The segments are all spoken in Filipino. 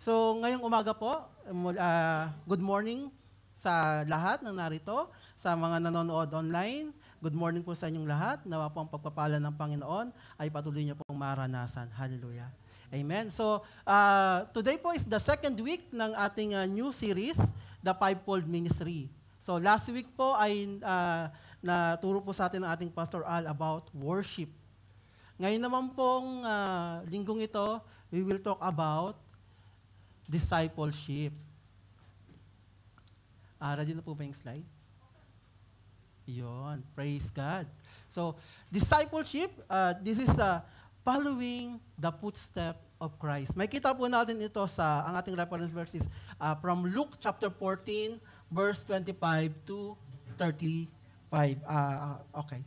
So, ngayong umaga po, good morning sa lahat ng narito, sa mga nanonood online. Good morning po sa inyong lahat. Nawa po ang pagpapala ng Panginoon ay patuloy niyo pong maranasan. Hallelujah. Amen. So, today po is the second week ng ating new series, The Fivefold Ministry. So, last week po ay naturo po sa atin ng ating Pastor Al about worship. Ngayon naman pong linggong ito, we will talk about discipleship. Ready na po ba yung slide? Yun, praise God. So, discipleship, this is following the footstep of Christ. Makita po natin ito sa, ang ating reference verses from Luke chapter 14, verse 25 to 35. Okay.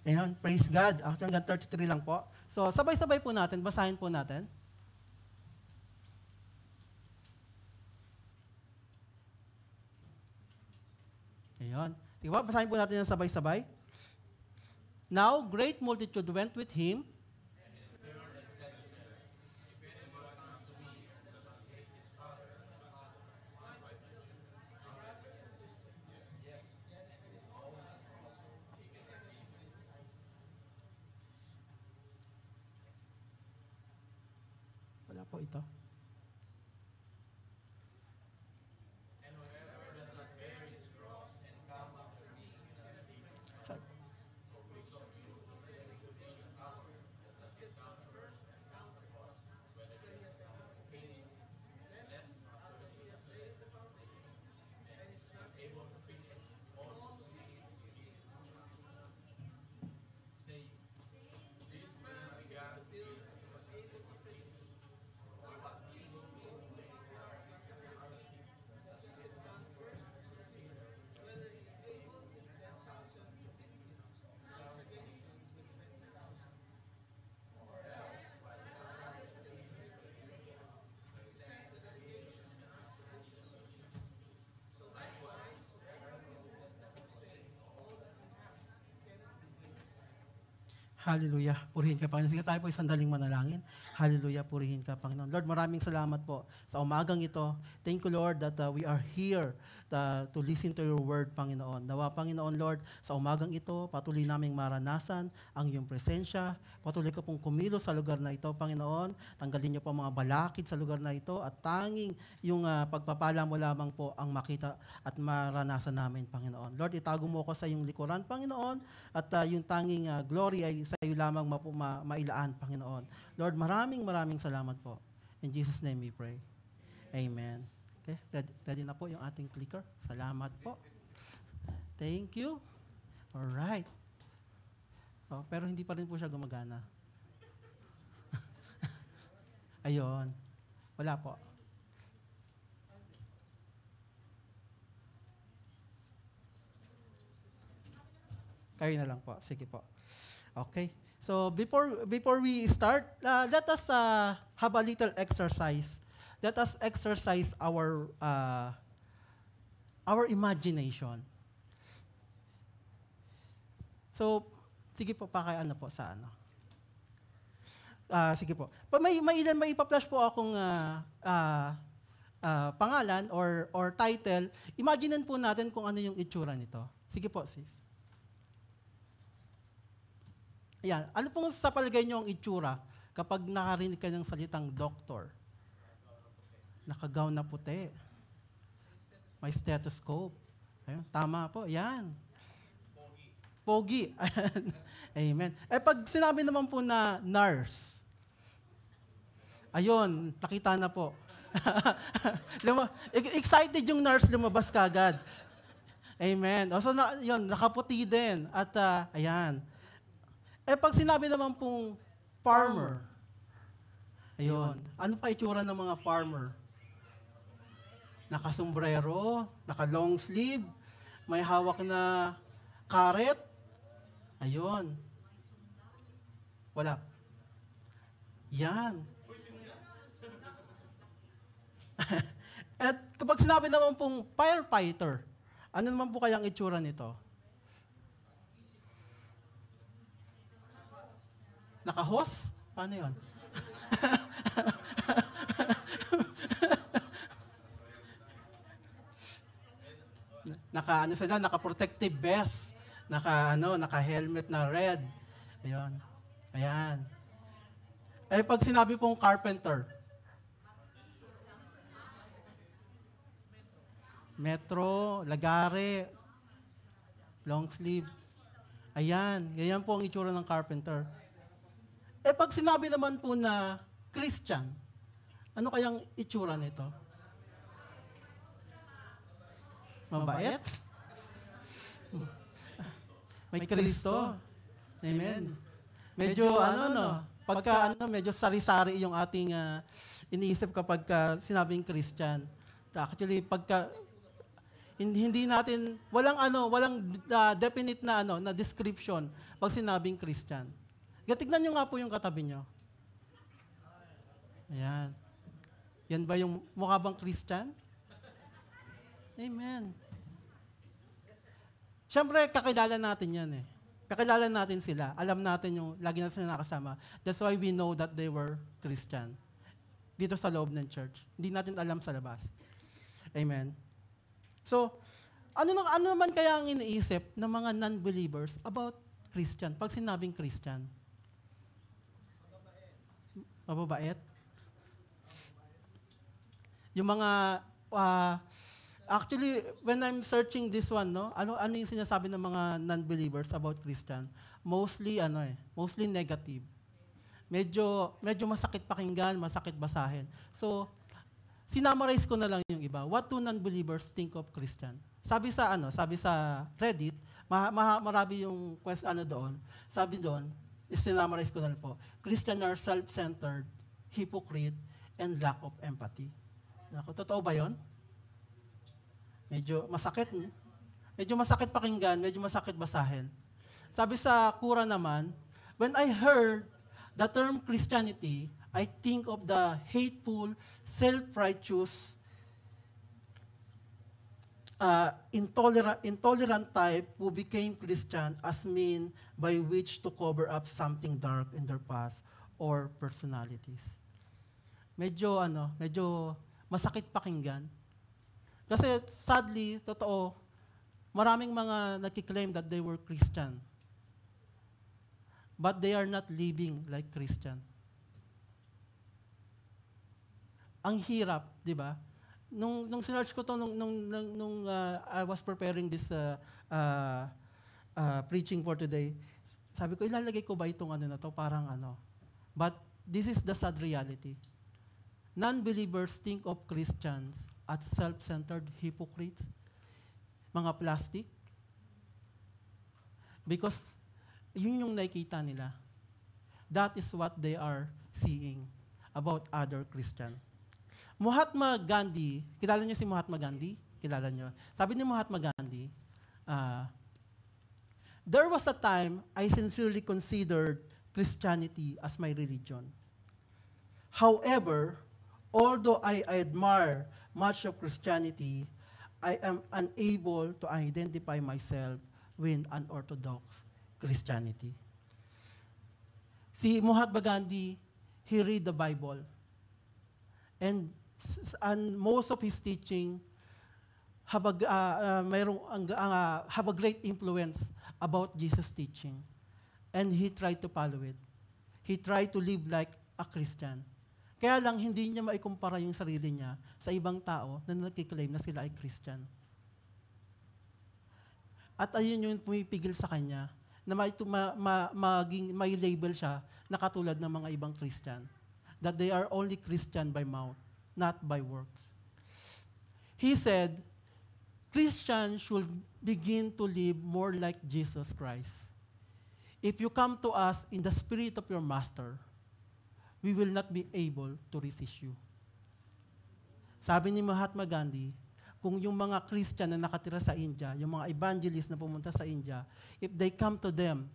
Ayan, praise God. Hanggang 33 lang po. So, sabay-sabay po natin, basahin po natin. Ayan. Diba? Basahin po natin yung sabay-sabay. Now, great multitude went with him. Wala po ito. Hallelujah. Purihin ka, Panginoon. Sige, tayo po sandaling manalangin. Hallelujah. Purihin ka, Panginoon. Lord, maraming salamat po sa umagang ito. Thank you, Lord, that we are here to listen to your word, Panginoon. Nawa, Panginoon, Lord, sa umagang ito, patuloy naming maranasan ang iyong presensya. Patuloy ka pong kumilos sa lugar na ito, Panginoon. Tanggalin niyo po mga balakid sa lugar na ito at tanging yung pagpapala mo lamang po ang makita at maranasan namin, Panginoon. Lord, itago mo ko sa iyong likuran, Panginoon, at yung tanging glory ay sa iyo lamang mailaan, Panginoon. Lord, maraming salamat po. In Jesus' name we pray. Amen. Okay, ready na po yung ating clicker. Salamat po. Thank you. Alright. Oh, pero hindi pa rin po siya gumagana. Ayun. Wala po. Kayo na lang po. Sige po. Okay. So before we start, let us have a little exercise. Let us exercise our imagination. So sige po ano po sa ano. Sige po. May ipa-flash po akong pangalan or title. Imaginein po natin kung ano yung itsura nito. Sige po, sis. Ayan. Ano pong sa palagay niyo ang itsura kapag nakarinig ka ng salitang doktor? Naka-gown na puti. May stethoscope. Ayun, tama po. Yan. Pogi. Amen. Pag sinabi naman po na nurse, ayun, nakita na po. Excited yung nurse, lumabas kagad. Amen. So, yun, nakaputi din. At, ayan. Pag sinabi naman pong farmer, ayun, ano pa itsura ng mga farmer? Nakasombrero, naka-long sleeve, may hawak na karet, ayun. Wala. Yan. At kapag sinabi naman pong firefighter, ano naman po kayang itsura nito? Naka-hose? Paano yun? naka-protective vest, naka-helmet na red. Ayun. Ayan. Eh, pag sinabi pong carpenter, metro, lagare, long sleeve. Ayan, ganyan po ang itsura ng carpenter. Eh, pag sinabi naman po na Christian, ano kayang itsura nito? Mabait? May Kristo. Amen. Medyo medyo sari-sari yung ating iniisip kapag sinabing Christian. Actually, hindi natin walang definite na description pag sinabing Christian. Tignan niyo nga po yung katabi niyo. Ayan. Yan ba yung mukha bang Christian? Amen. Siyempre, kakilala natin yan eh. Kakilala natin sila. Alam natin yung lagi na sila nakasama. That's why we know that they were Christian. Dito sa loob ng church. Hindi natin alam sa labas. Amen. So, ano naman kaya ang iniisip ng mga non-believers about Christian? Pag sinabing Christian? Mababait? Yung mga, actually, when I'm searching this one, ano yung sinasabi ng mga non-believers about Christian? Mostly negative. Medyo masakit pakinggan, masakit basahin. So, sinamarize ko na lang yung iba. What do non-believers think of Christian? Sabi sa Reddit, marami yung doon. Sabi doon, sinamarize ko na lang po. Christian are self-centered, hypocrite, and lack of empathy. Totoo ba yun? Medyo masakit. Medyo masakit pakinggan, medyo masakit basahin. Sabi sa Quran naman, when I heard the term Christianity, I think of the hateful, self-righteous, intolerant type who became Christian as mean by which to cover up something dark in their past or personalities. Medyo masakit pakinggan. Kasi sadly, totoo, maraming mga nagkiklaim that they were Christian. But they are not living like Christian. Ang hirap, di ba? Nung sinearch ko to nung I was preparing this preaching for today, sabi ko, ilalagay ko ba itong na to? Parang But this is the sad reality. Non-believers think of Christians as self-centered hypocrites, mga plastic, because yun yung nakikita nila. That is what they are seeing about other Christian. Mahatma Gandhi, kilala niyo si Mahatma Gandhi? Kilala niyo? Sabi ni Mahatma Gandhi, there was a time I sincerely considered Christianity as my religion. However, although I admire much of Christianity, I am unable to identify myself with unorthodox Christianity. Si Mahatma Gandhi, he read the Bible. And most of his teaching have a great influence about Jesus' teaching. And he tried to follow it. He tried to live like a Christian. Kaya lang, hindi niya maikumpara yung sarili niya sa ibang tao na nagkiklaim na sila ay Christian. At ayun yung pumipigil sa kanya na may label siya na katulad ng mga ibang Christian. That they are only Christian by mouth, not by works. He said, Christians should begin to live more like Jesus Christ. If you come to us in the spirit of your master, we will not be able to resist you. Sabi ni Mahatma Gandhi, kung yung mga Christian na nakatira sa India, yung mga evangelists na pumunta sa India, if they come to them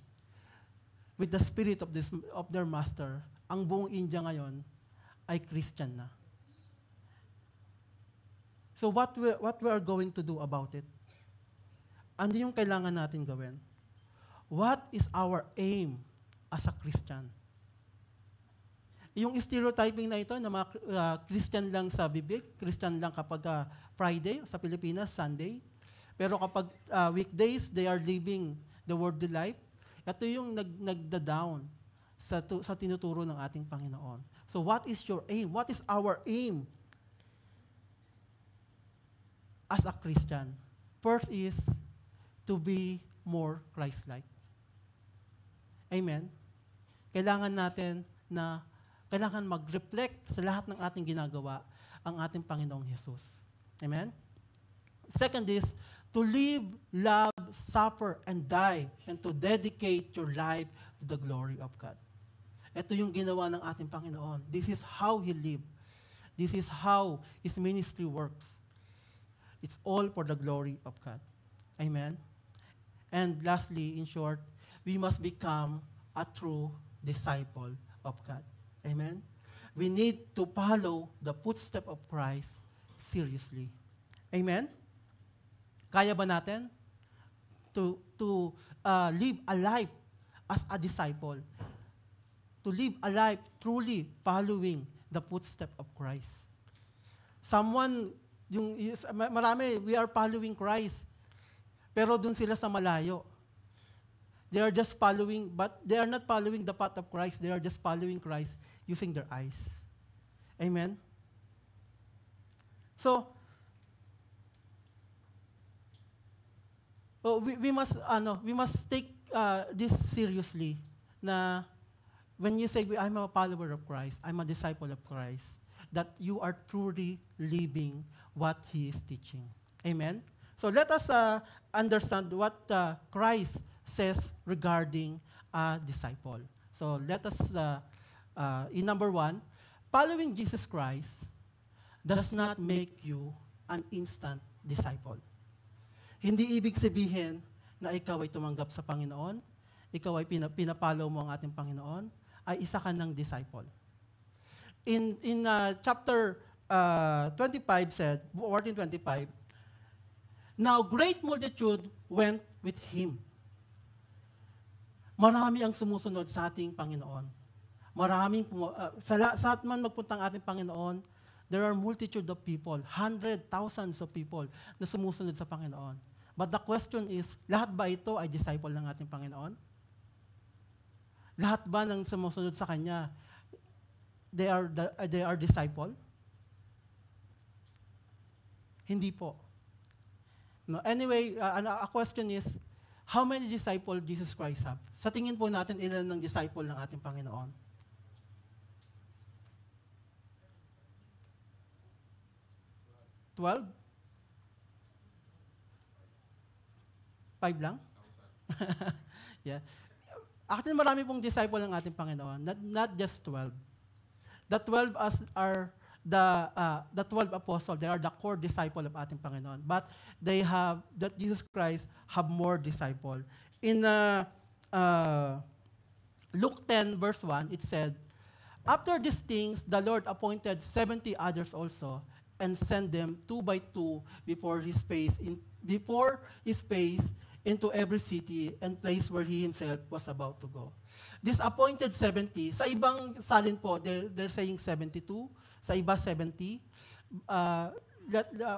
with the spirit of their master, ang buong India ngayon ay Christian na. So what we are going to do about it? Ano yung kailangan natin gawin? What is our aim as a Christian? Yung stereotyping na ito, na mga Christian lang sa bibig, Christian lang kapag Friday, sa Pilipinas, Sunday, Pero kapag weekdays, they are living the worldly life, ito yung nagda-down sa tinuturo ng ating Panginoon. So what is your aim? What is our aim as a Christian? First is to be more Christ-like. Amen? Kailangan mag-reflect sa lahat ng ating ginagawa ang ating Panginoong Jesus. Amen? Second is, to live, love, suffer, and die, and to dedicate your life to the glory of God. Ito yung ginawa ng ating Panginoon. This is how He lived. This is how His ministry works. It's all for the glory of God. Amen? And lastly, in short, we must become a true disciple of God. Amen? We need to follow the footsteps of Christ seriously. Amen? Kaya ba natin to live a life as a disciple? To live a life truly following the footsteps of Christ. Marami, we are following Christ. Pero dun sila sa malayo. They are just following, but they are not following the path of Christ. They are just following Christ using their eyes. Amen? So, we must take this seriously na when you say, I'm a follower of Christ, I'm a disciple of Christ, that you are truly living what He is teaching. Amen? So let us understand what Christ says regarding a disciple. So let us, in number 1, following Jesus Christ does not make you an instant disciple. Hindi ibig sabihin na ikaw ay tumanggap sa Panginoon, ikaw ay pinapollow mo ang ating Panginoon, ay isa ka ng disciple. In chapter 25 said, 14:25, now great multitude went with Him. Marami ang sumusunod sa ating Panginoon. Maraming, sa at man magpuntang ating Panginoon, there are multitude of people, thousands of people na sumusunod sa Panginoon. But the question is, lahat ba ito ay disciple ng ating Panginoon? Lahat ba ng sumusunod sa Kanya, they are disciple? Hindi po. No, anyway, a question is, how many disciples Jesus Christ have? Sa tingin po natin, ilan ng disciple ng ating Panginoon? 12? 5 lang? Yeah. Actually, marami pong disciple ng ating Panginoon, not just 12. The 12 are the 12 apostles. They are the core disciple of ating Panginoon. But that Jesus Christ have more disciple. In Luke 10 verse 1, it said, after these things, the Lord appointed 70 others also, and sent them 2 by 2 before His face into every city and place where He Himself was about to go. This appointed 70, sa ibang salin po, they're saying 72, sa iba 70.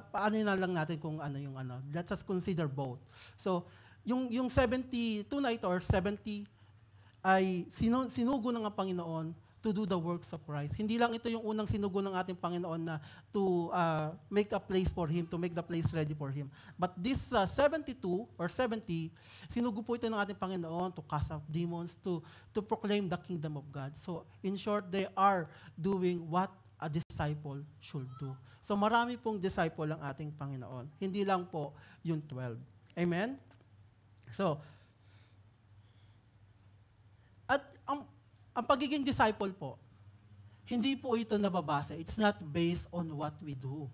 Paano na lang natin kung ano yung ano. Let us consider both. So, yung 72 na ito, or 70, ay sinugo ng Panginoon to do the works of Christ. Hindi lang ito yung unang sinugo ng ating Panginoon na to make a place for Him, to make the place ready for Him. But this 72 or 70, sinugo po ito ng ating Panginoon to cast out demons, to proclaim the kingdom of God. So, in short, they are doing what a disciple should do. So, marami pong disciple ang ating Panginoon. Hindi lang po yung 12. Amen? So, at ang pagiging disciple po, hindi po ito nababase. It's not based on what we do.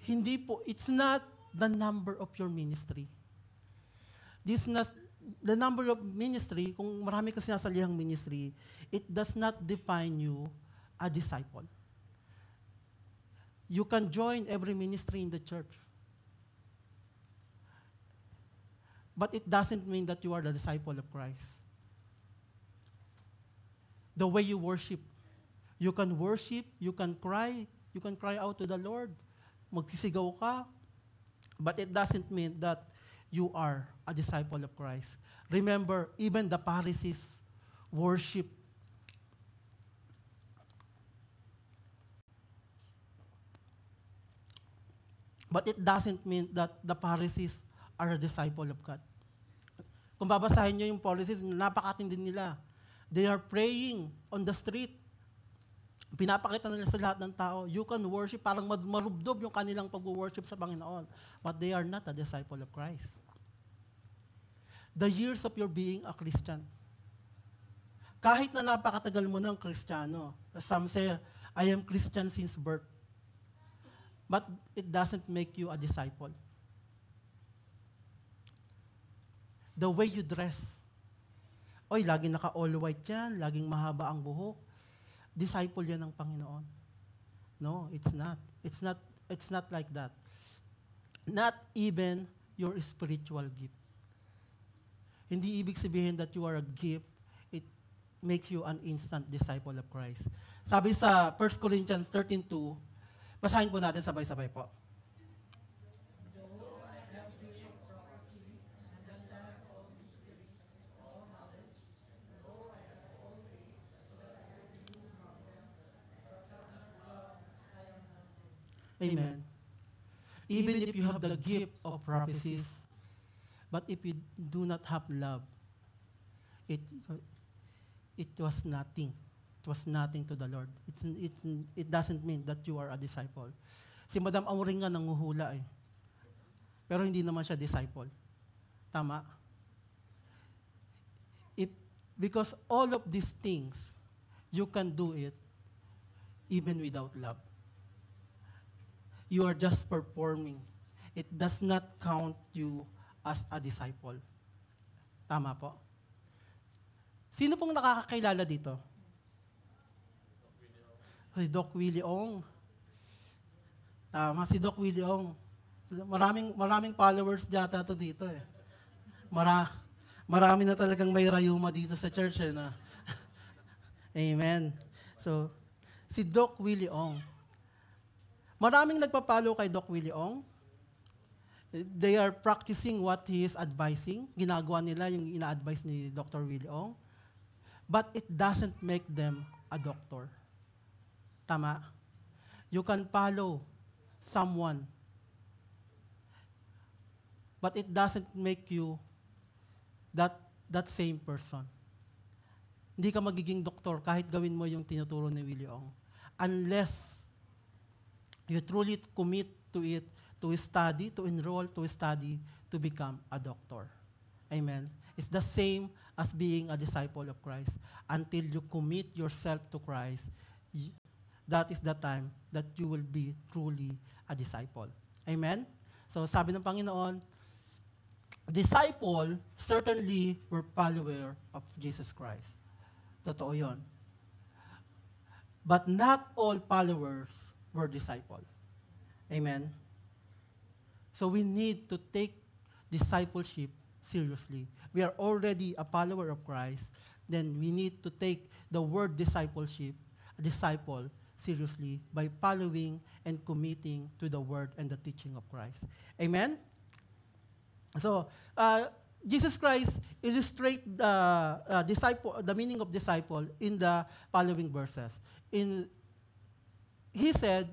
Hindi po, it's not the number of your ministry. This not the number of ministry, kung marami ka sinasalihang ministry, it does not define you a disciple. You can join every ministry in the church. But it doesn't mean that you are the disciple of Christ. The way you worship, you can cry out to the Lord. magsisigaw ka, but it doesn't mean that you are a disciple of Christ. Remember, even the Pharisees worship. But it doesn't mean that the Pharisees are a disciple of God. Kung babasahin nyo yung Pharisees, napakatindi nila. They are praying on the street. Pinapakita nila sa lahat ng tao, you can worship, parang marubdob yung kanilang pag-worship sa Panginoon. But they are not a disciple of Christ. The years of your being a Christian. Kahit na napakatagal mo ng Kristiyano, some say, I am Christian since birth. But it doesn't make you a disciple. The way you dress. Oy, laging naka-all white yan, laging mahaba ang buhok. Disciple yan ng Panginoon. No, it's not. It's not like that. Not even your spiritual gift. Hindi ibig sabihin that you are a gift, it makes you an instant disciple of Christ. Sabi sa 1 Corinthians 13:2, basahin po natin sabay-sabay po. Amen. Even if you have the gift of prophecies, but if you do not have love, it was nothing. It was nothing to the Lord. It doesn't mean that you are a disciple. Si Madam Auring nga nanguhula eh. Pero hindi naman siya disciple. Tama? Because all of these things, you can do it even without love. You are just performing. It does not count you as a disciple. Tama po? Sino pong nakakakilala dito? Si Doc Willie Ong. Tama, si Doc Willie Ong. Maraming followers yata to dito eh. Marami na talagang may rayuma dito sa church eh na. Amen. So, si Doc Willie Ong. Maraming nagpa-follow kay Doc Willie Ong. They are practicing what he is advising. Ginagawa nila yung ina-advise ni Dr. Willie Ong. But it doesn't make them a doctor. Tama? You can follow someone, but it doesn't make you that same person. Hindi ka magiging doktor kahit gawin mo yung tinuturo ni Willie Ong. Unless you truly commit to it, to study, to enroll, to study, to become a doctor. Amen. It's the same as being a disciple of Christ. Until you commit yourself to Christ, that is the time that you will be truly a disciple. Amen? So sabi ng Panginoon, disciple certainly were follower of Jesus Christ. Totoo yun. But not all followers were disciple. Amen? So we need to take discipleship seriously. We are already a follower of Christ, then we need to take the word discipleship, a disciple, seriously by following and committing to the word and the teaching of Christ. Amen? So, Jesus Christ illustrates the meaning of disciple in the following verses. He said,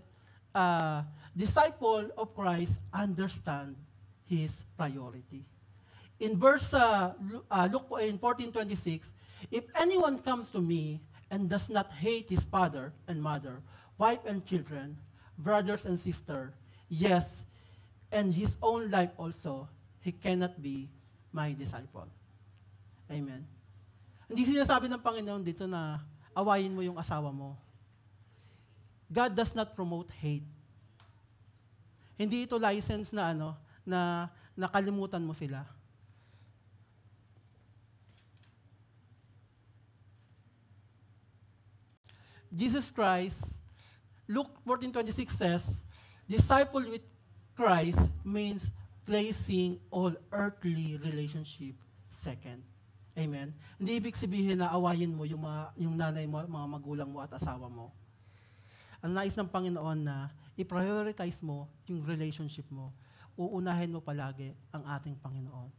disciple of Christ understand his priority. In verse Luke in 14:26, if anyone comes to me and does not hate his father and mother, wife and children, brothers and sister, yes, and his own life also, he cannot be my disciple. Amen. Hindi sinasabi ng Panginoon dito na awayin mo yung asawa mo. God does not promote hate. Hindi ito license na na nakalimutan mo sila. Jesus Christ, Luke 14:26 says, disciple with Christ means placing all earthly relationship second. Amen. Hindi ibig sabihin na awayin mo yung nanay mo, mga magulang mo at asawa mo. ang nais ng Panginoon na i-prioritize mo yung relationship mo. Uunahin mo palagi ang ating Panginoon.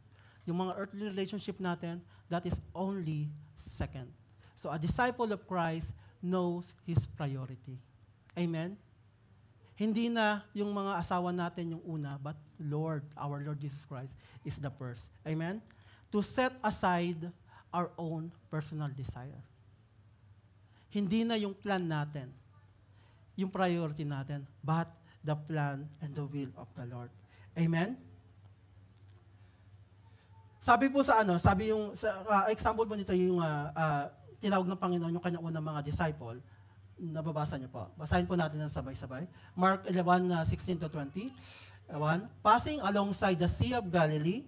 Yung mga earthly relationship natin, that is only second. So a disciple of Christ knows his priority. Amen? Hindi na yung mga asawa natin yung una, but our Lord Jesus Christ is the first. Amen? To set aside our own personal desire. Hindi na yung plan natin, yung priority natin, but the plan and the will of the Lord. Amen? Sabi po sabi yung, example po nito yung tinawag ng Panginoon yung kanyang unang mga disciple. Nababasa niyo po. Basahin po natin ng sabay-sabay. Mark 11:16-20. Passing alongside the Sea of Galilee,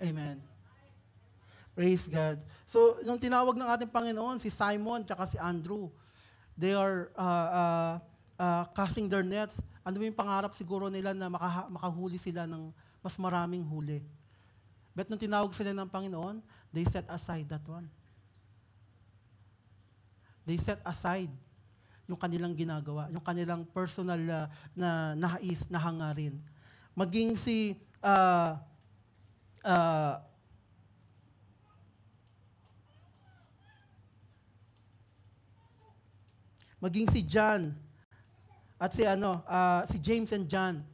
amen. Praise God. So, nung tinawag ng ating Panginoon, si Simon tsaka si Andrew, they are casting their nets. Ano yung pangarap siguro nila na makahuli sila ng mas maraming huli. But nung tinawag sila ng Panginoon, they set aside that one. They set aside yung kanilang ginagawa, yung kanilang personal na nais, na hangarin. Maging si John at si James and John,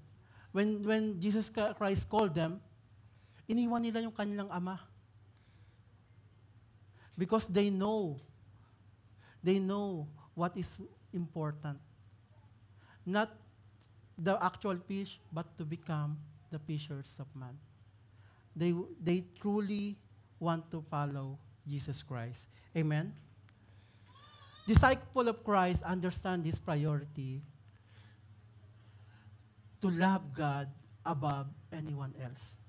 when Jesus Christ called them, iniwan nila yung kanilang ama. Because they know what is important. Not the actual fish, but to become the fishers of man. They truly want to follow Jesus Christ. Amen? Disciple of Christ understand this priority to love God above anyone else.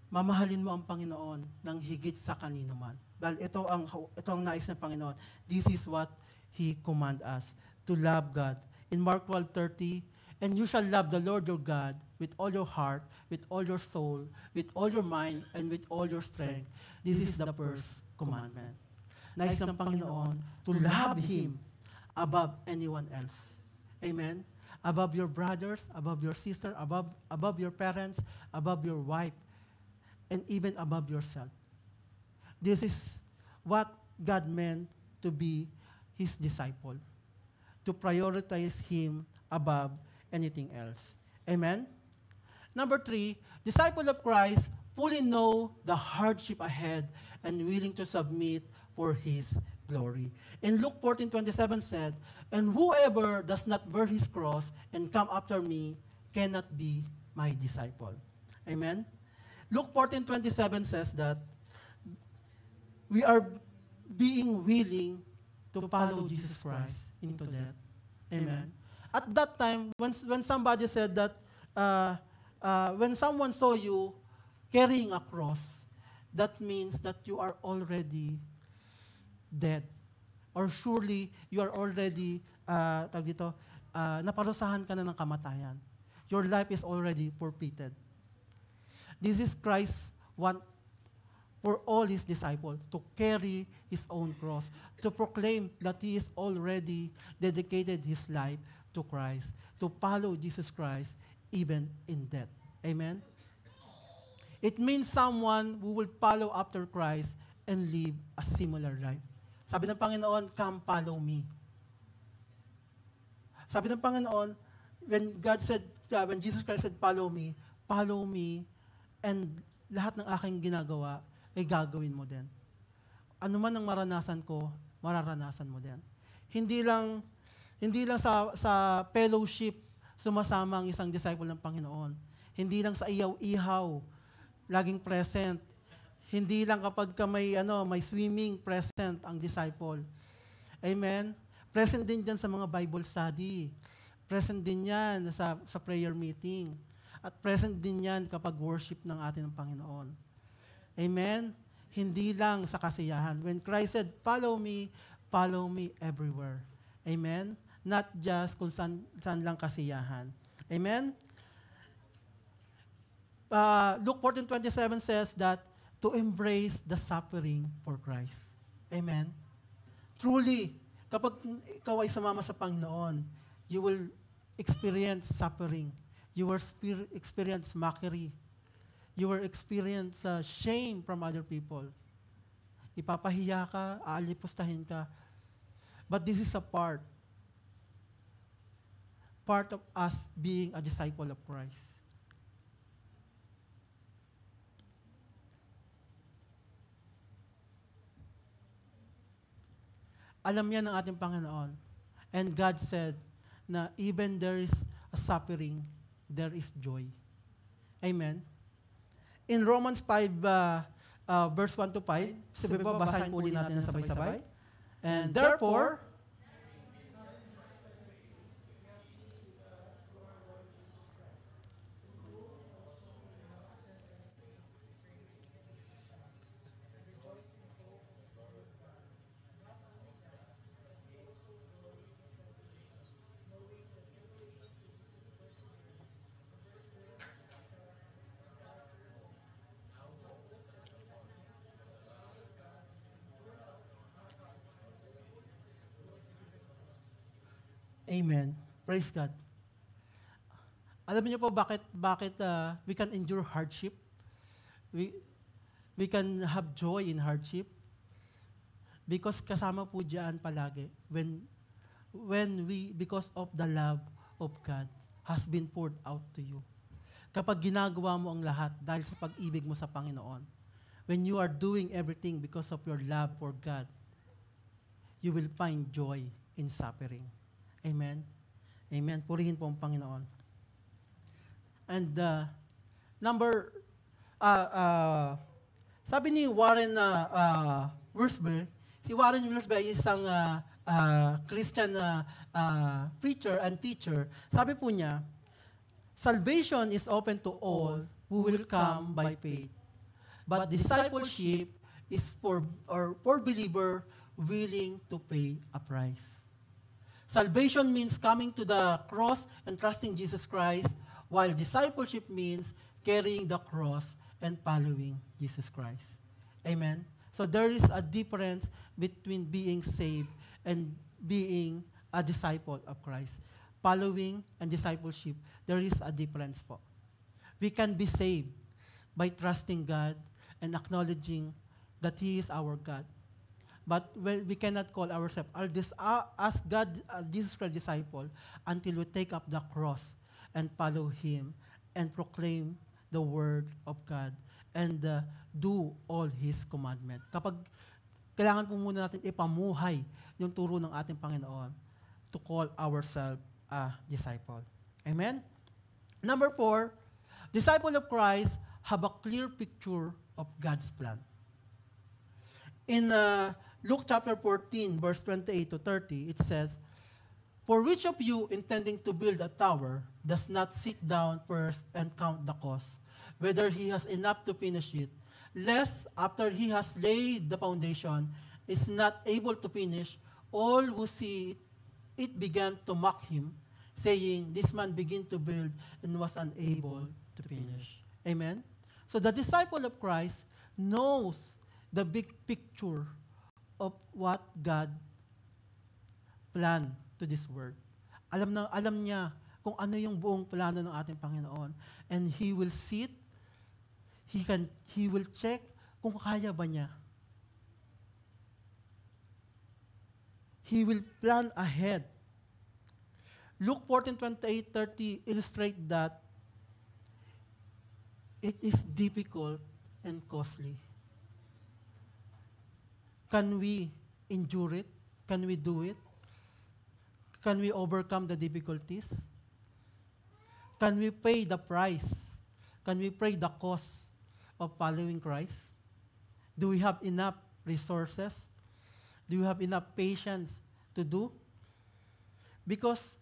Mamahalin mo ang Panginoon ng higit sa kanino man. Dahil ito ang nais ng Panginoon. This is what He command us, to love God. In Mark 12:30, and you shall love the Lord your God with all your heart, with all your soul, with all your mind, and with all your strength. This is the first commandment. Nais ng Panginoon to love Him above anyone else. Amen? Above your brothers, above your sister, above your parents, above your wife, and even above yourself. This is what God meant to be His disciple, to prioritize Him above anything else. Amen? Number 3, disciple of Christ fully know the hardship ahead and willing to submit for His glory. In Luke 14:27 said, and whoever does not bear his cross and come after me cannot be my disciple. Amen? Luke 14:27 says that we are being willing to follow Jesus Christ into death. Amen? At that time, when somebody said that, when someone saw you carrying a cross, that means that you are already dead. Or surely, you are already, naparusahan ka na ng kamatayan. Your life is already forfeited. This is Christ's want for all His disciples to carry His own cross, to proclaim that He is already dedicated His life to Christ, to follow Jesus Christ even in death. Amen? It means someone who will follow after Christ and live a similar life. Sabi ng Panginoon, come follow me. Sabi ng Panginoon, when Jesus Christ said, follow me, and lahat ng aking ginagawa ay gagawin mo din. Ano man ang maranasan ko, mararanasan mo din. Hindi lang sa fellowship sumasama ang isang disciple ng Panginoon. Hindi lang sa iyaw-ihaw, laging present. Hindi lang kapag ka may swimming, present ang disciple. Amen? Present din dyan sa mga Bible study. Present din yan sa prayer meeting. At present din yan kapag worship ng ating Panginoon. Amen? Hindi lang sa kasiyahan. When Christ said, follow me everywhere. Amen? Not just kung saan lang kasiyahan. Amen? Luke 14:27 says that to embrace the suffering for Christ. Amen? Truly, kapag ikaw ay sumama sa Panginoon, you will experience suffering. You will experience mockery. You will experience shame from other people. Ipapahiya ka, aalipustahin ka. But this is a part of us being a disciple of Christ. Alam yan ng ating Panginoon. And God said na even there is a suffering, there is joy. Amen? In Romans 5, verse 1 to 5, sabi po, basahin po ulit natin na sabay-sabay. And therefore, Amen. Praise God. Alam niyo po bakit we can endure hardship? We can have joy in hardship because kasama po diyan palagi when we because of the love of God has been poured out to you. Kapag ginagawa mo ang lahat dahil sa pag-ibig mo sa Panginoon, when you are doing everything because of your love for God, you will find joy in suffering. Amen? Amen. Purihin po ang Panginoon. And sabi ni Warren Wiersbe, si Warren Wiersbe ay isang Christian preacher and teacher. Sabi po niya, salvation is open to all who will come by faith. But discipleship is for believer willing to pay a price. Salvation means coming to the cross and trusting Jesus Christ, while discipleship means carrying the cross and following Jesus Christ. Amen? So there is a difference between being saved and being a disciple of Christ. Following and discipleship, there is a difference po. We can be saved by trusting God and acknowledging that He is our God. But we cannot call ourselves as God, as Jesus Christ disciple, until we take up the cross and follow Him and proclaim the Word of God and do all His commandment. Kapag kailangan po muna natin ipamuhay yung turo ng ating Panginoon to call ourselves a disciple. Amen? Number 4, disciple of Christ have a clear picture of God's plan. In Luke chapter 14, verse 28 to 30, it says, "For which of you intending to build a tower does not sit down first and count the cost, whether he has enough to finish it, lest after he has laid the foundation is not able to finish, all who see it began to mock him, saying, this man began to build and was unable to finish." Amen? So the disciple of Christ knows the big picture of what God planned to this world. Alam niya kung ano yung buong plano ng ating Panginoon. And He will sit, He will check kung kaya ba niya. He will plan ahead. Luke 14:28-30 illustrate that it is difficult and costly. Can we endure it? Can we do it? Can we overcome the difficulties? Can we pay the price? Can we pay the cost of following Christ? Do we have enough resources? Do we have enough patience to do? Because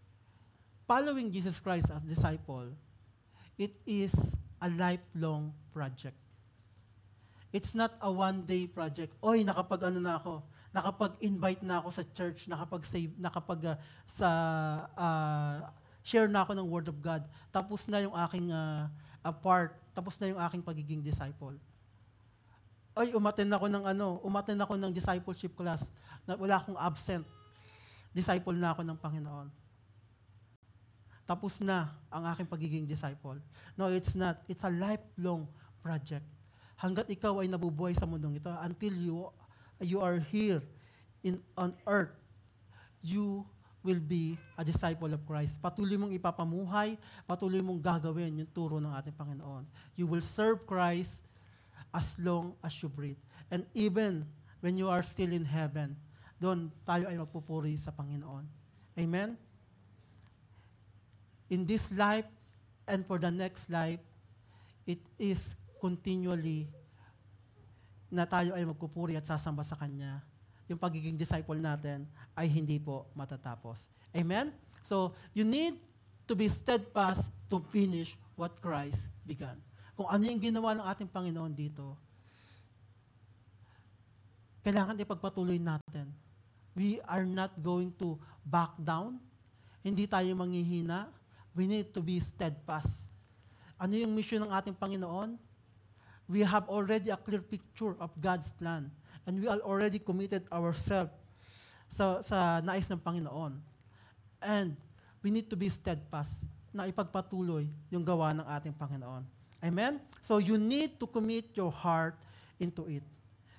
following Jesus Christ as disciple, it is a lifelong project. It's not a one-day project. Oy, nakapag-invite na ako sa church, share na ako ng Word of God. Tapos na yung aking part, tapos na yung aking pagiging disciple. Oy, umattend ako ng discipleship class. Wala akong absent. Disciple na ako ng Panginoon. Tapos na ang aking pagiging disciple. No, it's not. It's a lifelong project. Hanggat ikaw ay nabubuhay sa mundong ito, until you are here on earth, you will be a disciple of Christ. Patuloy mong ipapamuhay, patuloy mong gagawin yung turo ng ating Panginoon. You will serve Christ as long as you breathe. And even when you are still in heaven, doon tayo ay magpupuri sa Panginoon. Amen? In this life and for the next life, it is continually na tayo ay magpupuri at sasamba sa Kanya. Yung pagiging disciple natin ay hindi po matatapos. Amen? So, you need to be steadfast to finish what Christ began. Kung ano yung ginawa ng ating Panginoon dito, kailangan ipagpatuloy natin. We are not going to back down. Hindi tayo manghihina. We need to be steadfast. Ano yung mission ng ating Panginoon? We have already a clear picture of God's plan. And we are already committed ourselves sa nais ng Panginoon. And we need to be steadfast na ipagpatuloy yung gawa ng ating Panginoon. Amen? So you need to commit your heart into it.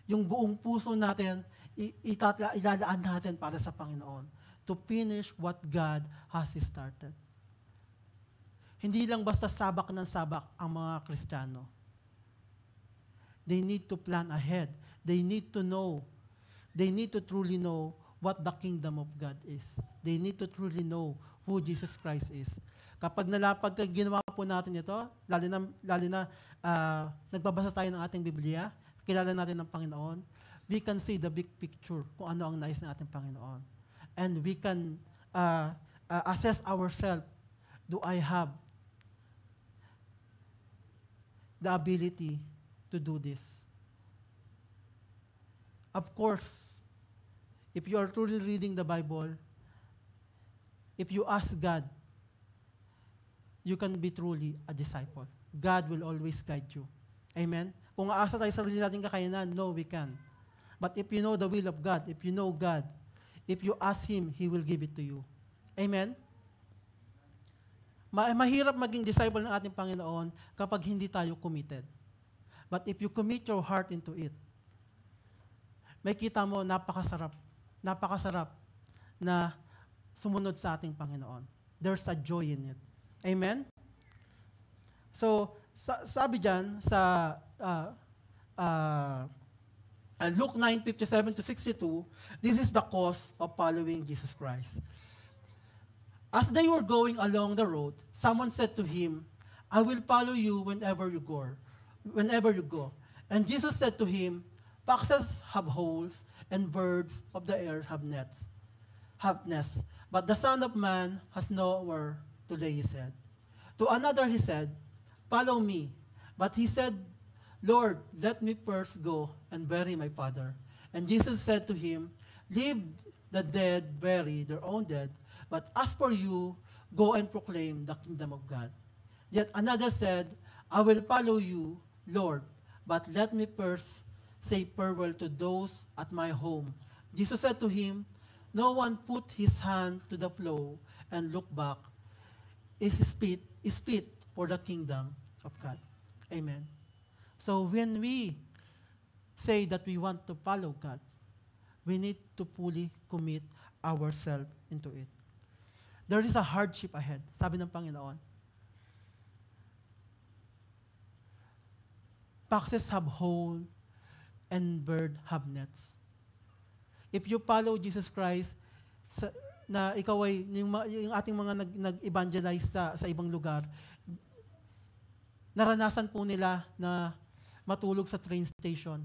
Yung buong puso natin, ilalaan natin para sa Panginoon to finish what God has started. Hindi lang basta sabak ng sabak ang mga Kristiyano. They need to plan ahead. They need to know. They need to truly know what the kingdom of God is. They need to truly know who Jesus Christ is. Kapag ginawa po natin ito, lalo na nagbabasa tayo ng ating Biblia, kilala natin ng Panginoon, we can see the big picture kung ano ang nais ng ating Panginoon. And we can assess ourselves, do I have the ability to do this? Of course, if you are truly reading the Bible, if you ask God, you can be truly a disciple. God will always guide you. Amen? Kung aasa tayo sa sarili nating kakayanan, no, we can. But if you know the will of God, if you know God, if you ask Him, He will give it to you. Amen? Mahirap maging disciple ng ating Panginoon kapag hindi tayo committed. But if you commit your heart into it, may kita mo, napakasarap na sumunod sa ating Panginoon. There's a joy in it. Amen? So, sabi dyan sa Luke 9:57-62, this is the cost of following Jesus Christ. As they were going along the road, someone said to him, I will follow you whenever you go. And Jesus said to him, foxes have holes, and birds of the air have nests. But the Son of Man has nowhere to lay his head. To another he said, follow me. But he said, Lord, let me first go and bury my father. And Jesus said to him, leave the dead bury their own dead, but as for you, go and proclaim the kingdom of God. Yet another said, I will follow you, Lord, but let me first say farewell to those at my home. Jesus said to him, no one put his hand to the plow and look back. Is fit for the kingdom of God. Amen. So when we say that we want to follow God, we need to fully commit ourselves into it. There is a hardship ahead, sabi ng Panginoon. Foxes have holes and birds have nets. If you follow Jesus Christ, na ikaw ay, yung ating mga nag-evangelize sa ibang lugar, naranasan po nila na matulog sa train station.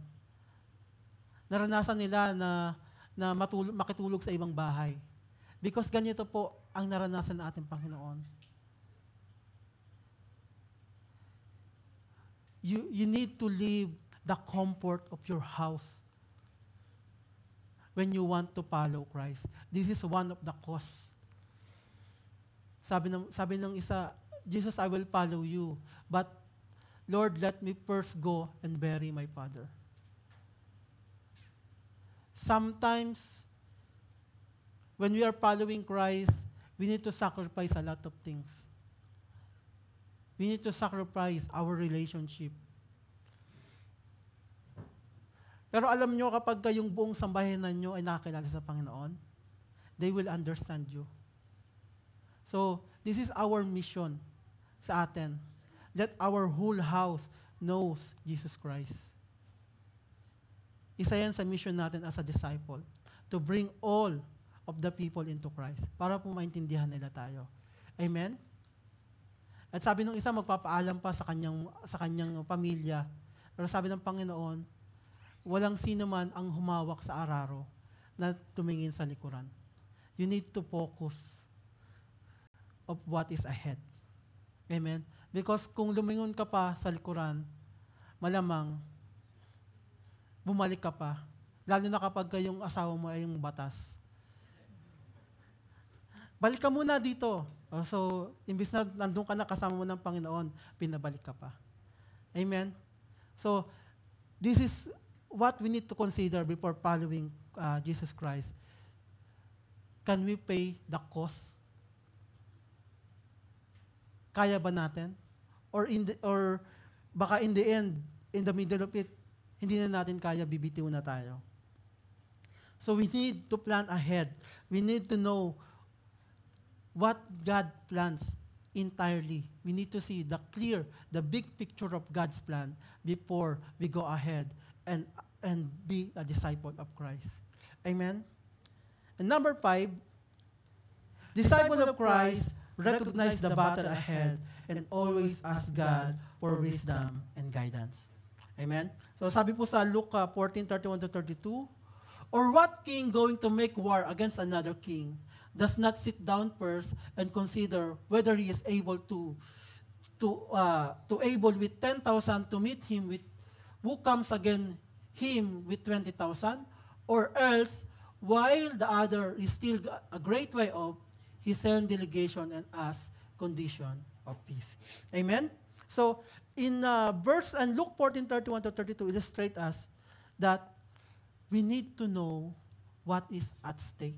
naranasan nila na makitulog sa ibang bahay. Because ganito po ang naranasan ng ating Panginoon. You need to leave the comfort of your house when you want to follow Christ. This is one of the cause. Sabi ng isa, Jesus, I will follow you, but Lord, let me first go and bury my father. Sometimes, when we are following Christ, we need to sacrifice a lot of things. We need to sacrifice our relationship. Pero alam nyo, kapag yung buong sambahanan nyo ay nakakilala sa Panginoon, they will understand you. So, this is our mission sa atin. Let our whole house knows Jesus Christ. Isa yan sa mission natin as a disciple, to bring all of the people into Christ, para po maintindihan nila tayo. Amen? At sabi ng isa, magpapaalam pa sa kanyang pamilya. Pero sabi ng Panginoon, walang sino man ang humawak sa araro na tumingin sa likuran. You need to focus of what is ahead. Amen? Because kung lumingon ka pa sa likuran, malamang bumalik ka pa. Lalo na kapag yung asawa mo ay yung batas. Balik ka muna dito. So, imbis na nandun ka na kasama mo ng Panginoon, pinabalik ka pa. Amen? So, this is what we need to consider before following Jesus Christ. Can we pay the cost? Kaya ba natin? Or baka in the end, in the middle of it, hindi na natin kaya, bibitiw na tayo. So we need to plan ahead. We need to know what God plans entirely. We need to see the big picture of God's plan before we go ahead and be a disciple of Christ. Amen? And number 5, disciple of Christ recognize the battle ahead and always ask God for wisdom and guidance. Amen? So sabi po sa Luke 14:31-32, or what king going to make war against another king does not sit down first and consider whether he is able to able with 10,000 to meet him with who comes against him with 20,000, or else while the other is still a great way off, he send delegation and ask condition of peace. Amen? So in verse and Luke 14:31-32 illustrate us that we need to know what is at stake.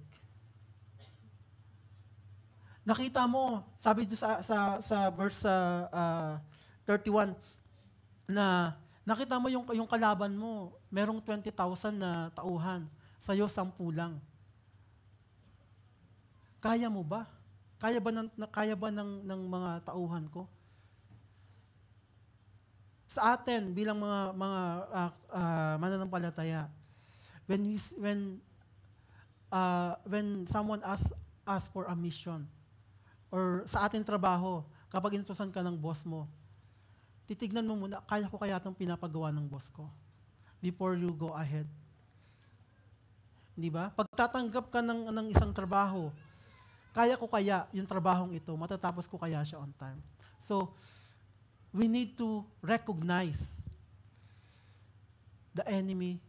Nakita mo, sabi dito sa verse 31, na nakita mo yung kalaban mo, merong 20,000 na tauhan, sa'yo 10 lang. Kaya mo ba? Kaya ba ng mga tauhan ko? Sa atin, bilang mga mananampalataya, when someone asks for a mission, or sa ating trabaho, kapag inutusan ka ng boss mo, titignan mo muna, kaya ko kaya itong pinapagawa ng boss ko before you go ahead. Hindi ba? Pagtatanggap ka ng isang trabaho, kaya ko kaya yung trabahong ito, matatapos ko kaya siya on time. So, we need to recognize the enemy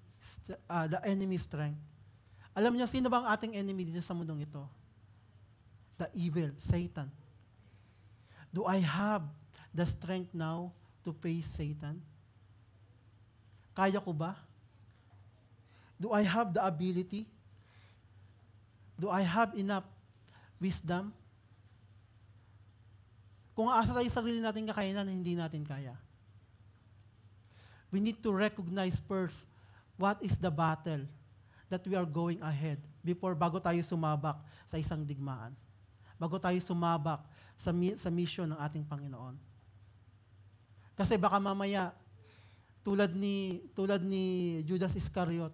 strength. Alam niyo, sino ba ang ating enemy dito sa mundong ito? The evil, Satan. Do I have the strength now to face Satan? Kaya ko ba? Do I have the ability? Do I have enough wisdom? Kung aasa tayo sa sarili natin kakayanan, hindi natin kaya. We need to recognize first what is the battle that we are going ahead bago tayo sumabak sa isang digmaan. Bago tayo sumabak sa mission ng ating Panginoon. Kasi baka mamaya, tulad ni Judas Iscariot,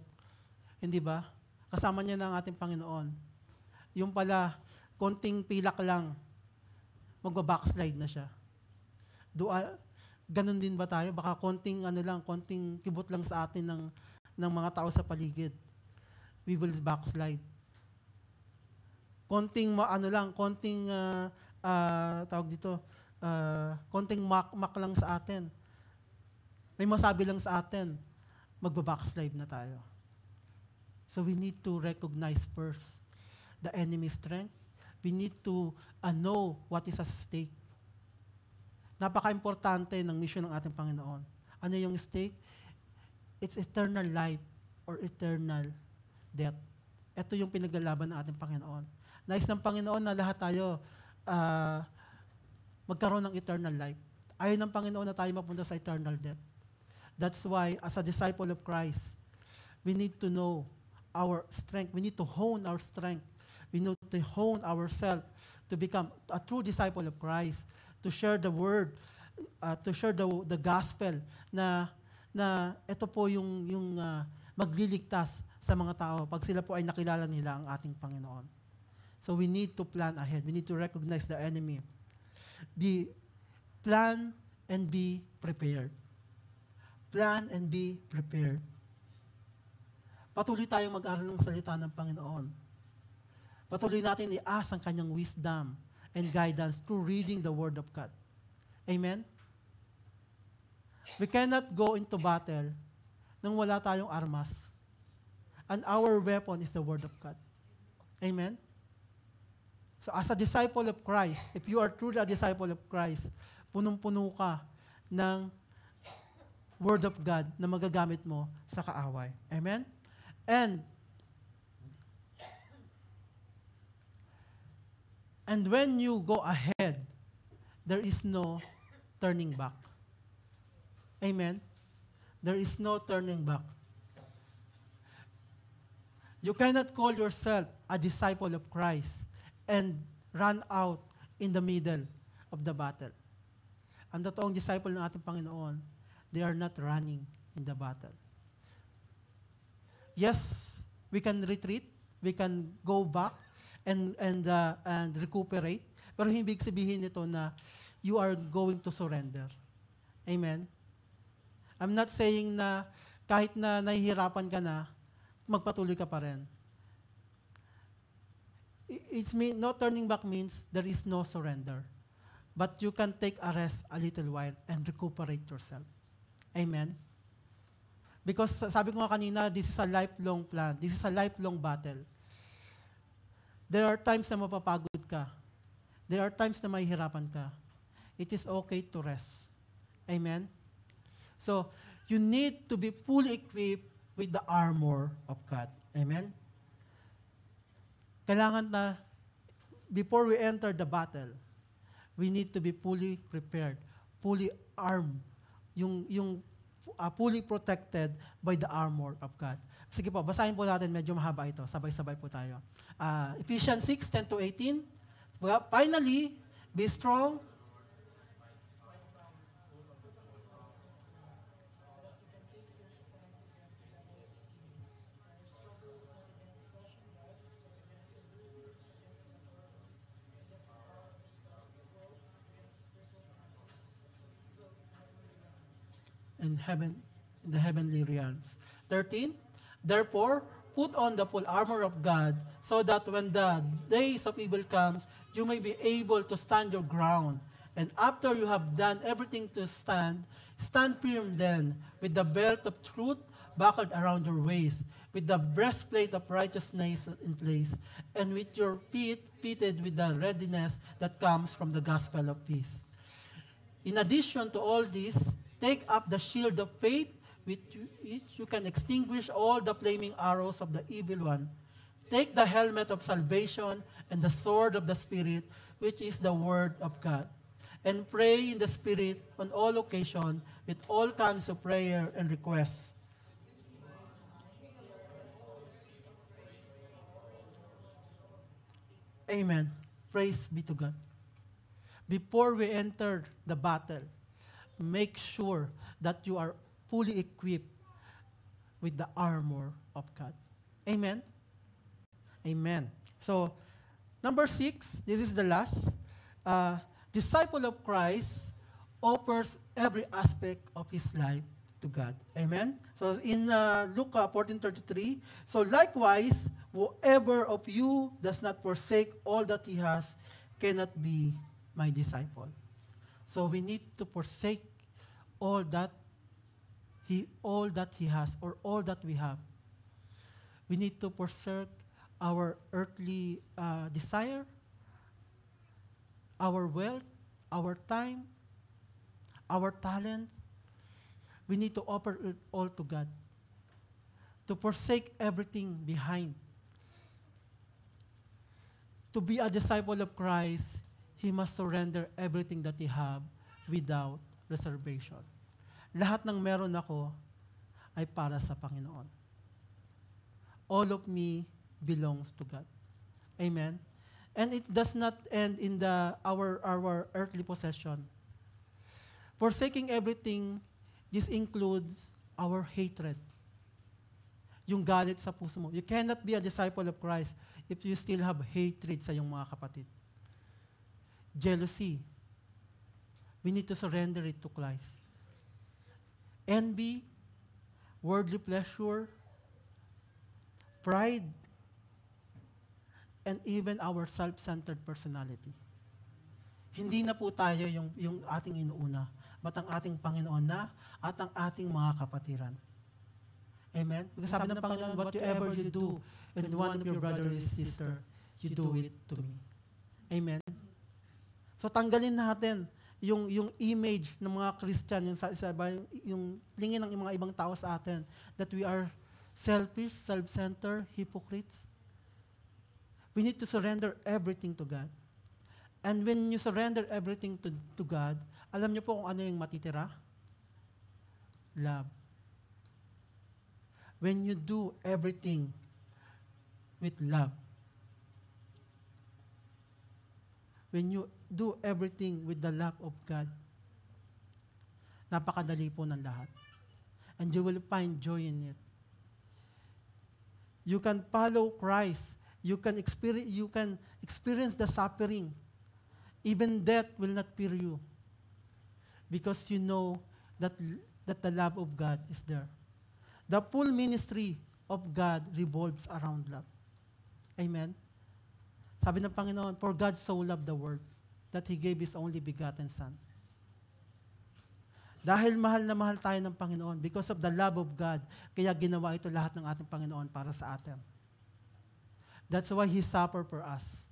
hindi ba? Kasama niya ng ating Panginoon. Yung pala, konting pilak lang, magbabackslide na siya. Ganun din ba tayo? Baka konting kibot lang sa atin ng mga tao sa paligid, we will backslide. Konting konting mak lang sa atin. May masabi lang sa atin, magbabackslide na tayo. So we need to recognize first the enemy's strength. We need to know what is at stake. Napaka-importante ng mission ng ating Panginoon. Ano yung stake? It's eternal life or eternal death. Ito yung pinaglalaban ng ating Panginoon. Nais ng Panginoon na lahat tayo magkaroon ng eternal life. Ayaw ng Panginoon na tayo mapunta sa eternal death. That's why, as a disciple of Christ, we need to know our strength. We need to hone our strength. We need to hone ourselves to become a true disciple of Christ, to share the word, to share the gospel na ito po yung magliligtas sa mga tao pag sila po ay nakilala nila ang ating Panginoon. So we need to plan ahead. We need to recognize the enemy. Plan and be prepared. Plan and be prepared. Patuloy tayong mag-aral ng salita ng Panginoon. Patuloy natin i-ask ang kanyang wisdom and guidance through reading the Word of God. Amen? We cannot go into battle nang wala tayong armas. And our weapon is the Word of God. Amen? So as a disciple of Christ, if you are truly a disciple of Christ, punong-puno ka ng Word of God na magagamit mo sa kaaway. Amen? And when you go ahead, there is no turning back. Amen? There is no turning back. You cannot call yourself a disciple of Christ and run out in the middle of the battle. Ang totoong disciple ng ating Panginoon, they are not running in the battle. Yes, we can retreat, we can go back, and recuperate. Pero hindi sabihin nito na you are going to surrender. Amen? I'm not saying na kahit na nahihirapan ka na, magpatuloy ka pa rin. No turning back means there is no surrender. But you can take a rest a little while and recuperate yourself. Amen? Because sabi ko nga kanina, this is a lifelong plan. This is a lifelong battle. There are times na mapapagod ka. There are times na mahihirapan ka. It is okay to rest. Amen? So, you need to be fully equipped with the armor of God. Amen? Kailangan na, before we enter the battle, we need to be fully prepared, fully armed, fully protected by the armor of God. Sige po, basahin po natin, medyo mahaba ito. Sabay-sabay po tayo. Ephesians 6:10-18. Finally, be strong. In the heavenly realms. 13, therefore, put on the full armor of God, so that when the days of evil comes, you may be able to stand your ground. And after you have done everything to stand, stand firm then, with the belt of truth buckled around your waist, with the breastplate of righteousness in place, and with your feet fitted with the readiness that comes from the gospel of peace. In addition to all this, take up the shield of faith, with which you can extinguish all the flaming arrows of the evil one. Take the helmet of salvation and the sword of the Spirit, which is the word of God. And pray in the Spirit on all occasions with all kinds of prayer and requests. Amen. Praise be to God. Before we enter the battle, make sure that you are fully equipped with the armor of God. Amen? Amen. So, number 6, this is the last. Disciple of Christ offers every aspect of his life to God. Amen? So in Luke 14:33, so likewise, whoever of you does not forsake all that he has cannot be my disciple. So we need to forsake all that he has, or all that we have. We need to forsake our earthly desire, our wealth, our time, our talents. We need to offer it all to God. To forsake everything behind. To be a disciple of Christ, he must surrender everything that he have without reservation. Lahat ng meron ako ay para sa Panginoon. All of me belongs to God. Amen? And it does not end in our earthly possession. Forsaking everything, this includes our hatred. Yung galit sa puso mo. You cannot be a disciple of Christ if you still have hatred sa iyong mga kapatid. Jealousy. We need to surrender it to Christ. Envy, worldly pleasure, pride, and even our self-centered personality. Hindi na po tayo yung ating inuuna, but ang ating Panginoon na at ang ating mga kapatiran. Amen? Because sabi ng Panginoon, whatever you do and one of your brother or sister, you do it to me. Amen? So tanggalin natin yung image ng mga Christian, yung tingin ng mga ibang tao sa atin, that we are selfish, self-centered, hypocrites. We need to surrender everything to God. And when you surrender everything to God, alam niyo po kung ano yung matitira? Love. When you do everything with love, when you do everything with the love of God, napakadali po ng lahat. And you will find joy in it. You can follow Christ. You can experience the suffering. Even death will not fear you. Because you know that the love of God is there. The full ministry of God revolves around love. Amen? Sabi ng Panginoon, for God so loved the world that He gave His only begotten Son. Dahil mahal na mahal tayo ng Panginoon, because of the love of God, kaya ginawa ito lahat ng ating Panginoon para sa atin. That's why He suffered for us.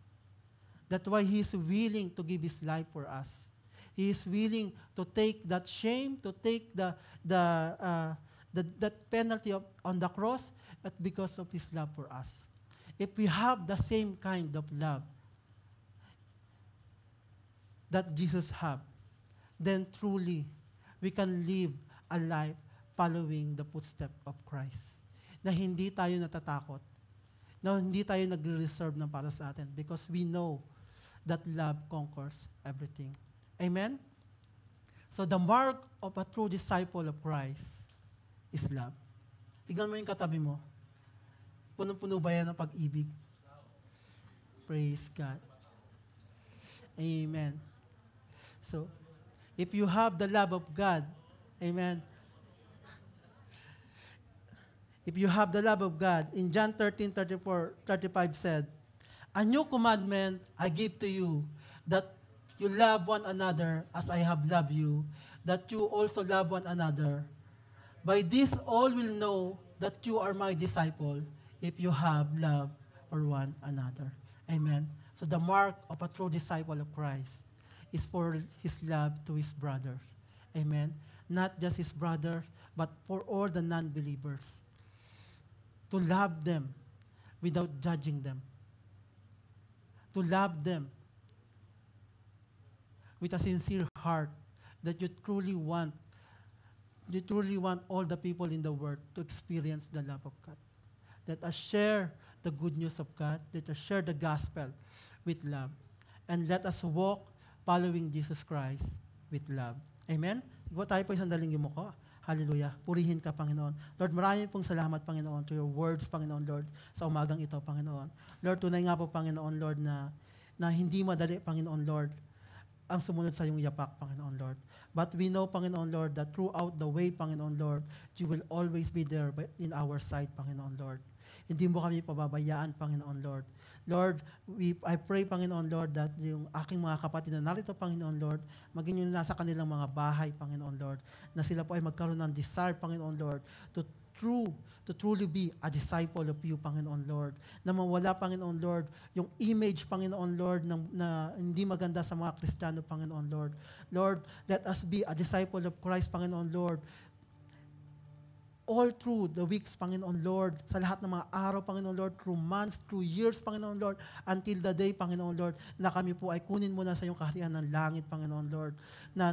That's why He is willing to give His life for us. He is willing to take that shame, to take that penalty on the cross, because of His love for us. If we have the same kind of love that Jesus had, then truly we can live a life following the footsteps of Christ. Na hindi tayo natatakot, na hindi tayo nagre-reserve ng para sa atin, because we know that love conquers everything. Amen? So the mark of a true disciple of Christ is love. Tignan mo yung katabi mo. Punong-puno ba yan ng pag-ibig? Praise God. Amen. So, if you have the love of God, amen. If you have the love of God, in John 13:35 said, a new commandment I give to you, that you love one another as I have loved you, that you also love one another. By this all will know that you are my disciple, if you have love for one another. Amen. So the mark of a true disciple of Christ is for his love to his brothers. Amen. Not just his brothers, but for all the non-believers. To love them without judging them. To love them with a sincere heart, that you truly want all the people in the world to experience the love of God. Let us share the good news of God. Let us share the gospel with love. And let us walk following Jesus Christ with love. Amen? Ikaw tayo po isang daling yumuko. Hallelujah. Purihin ka, Panginoon. Lord, maraming pong salamat, Panginoon, to your words, Panginoon, Lord, sa umagang ito, Panginoon. Lord, tunay nga po, Panginoon, Lord, na hindi madali, Panginoon, Lord, ang sumunod sa iyong yapak, Panginoon Lord. But we know, Panginoon Lord, that throughout the way, Panginoon Lord, you will always be there in our side, Panginoon Lord. Hindi mo kami pababayaan, Panginoon Lord. Lord, I pray, Panginoon Lord, that yung aking mga kapatid na narito, Panginoon Lord, maging yung nasa kanilang mga bahay, Panginoon Lord, na sila po ay magkaroon ng desire, Panginoon Lord, to truly be a disciple of you, Panginoon Lord. Na mawala, Panginoon Lord, yung image, Panginoon Lord, na hindi maganda sa mga Kristiyano, Panginoon Lord. Lord, let us be a disciple of Christ, Panginoon Lord, all through the weeks, Panginoon Lord, sa lahat ng mga araw, Panginoon Lord, through months, through years, Panginoon Lord, until the day, Panginoon Lord, na kami po ay kunin mo na sa iyong kaharian ng langit, Panginoon Lord, na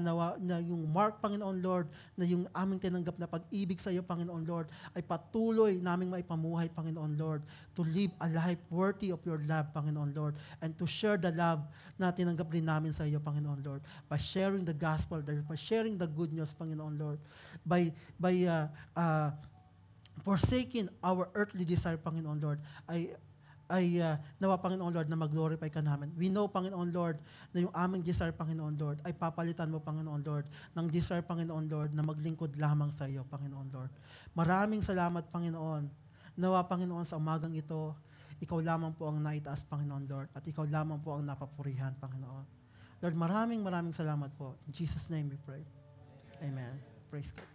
yung mark, Panginoon Lord, na yung aming tinanggap na pag-ibig sa iyo, Panginoon Lord, ay patuloy naming maipamuhay, Panginoon Lord, to live a life worthy of your love, Panginoon Lord, and to share the love na tinanggap rin namin sa iyo, Panginoon Lord, by sharing the gospel, by sharing the good news, Panginoon Lord, by forsaking our earthly desire, Panginoon Lord, nawa, Panginoon Lord, na mag-glorify ka namin. We know, Panginoon Lord, na yung aming desire, Panginoon Lord, ay papalitan mo, Panginoon Lord, ng desire, Panginoon Lord, na maglingkod lamang sa iyo, Panginoon Lord. Maraming salamat, Panginoon. Nawa, Panginoon, sa umagang ito, ikaw lamang po ang naitaas, Panginoon Lord, at ikaw lamang po ang napapurihan, Panginoon. Lord, maraming salamat po. In Jesus' name we pray. Amen. Praise God.